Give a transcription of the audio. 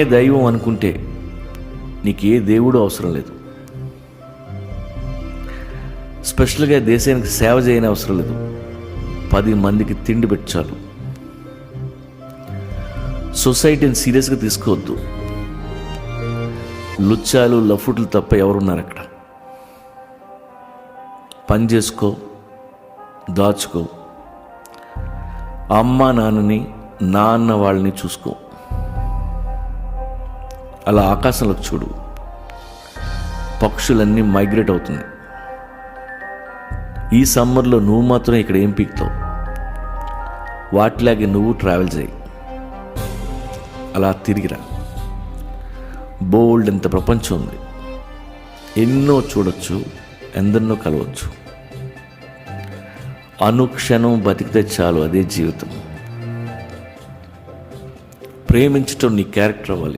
దైవం అనుకుంటే నీకు ఏ దేవుడు అవసరం లేదు. స్పెషల్గా దేశానికి సేవ చేయని అవసరం లేదు. 10 మందికి తిండి పెట్టాలి. సొసైటీని సీరియస్గా తీసుకోవద్దు. లుచ్చాలు లఫుట్లు తప్ప ఎవరున్నారు అక్కడ? పని చేసుకో, దాచుకో, అమ్మ నాన్నని నాన్న వాళ్ళని చూసుకో. అలా ఆకాశంలోకి చూడు, పక్షులన్నీ మైగ్రేట్ అవుతున్నాయి. ఈ సమ్మర్లో నువ్వు మాత్రం ఇక్కడ ఏం పీకుతావు? వాటిలాగే నువ్వు ట్రావెల్ చేయి. అలా తిరిగిరా. బోల్డ్ ఎంత ప్రపంచం ఉంది. ఎన్నో చూడొచ్చు, ఎందరినో కలవచ్చు. అనుక్షణం బతికితే చాలు, అదే జీవితం. ప్రేమించటం నీ క్యారెక్టర్ అవ్వాలి.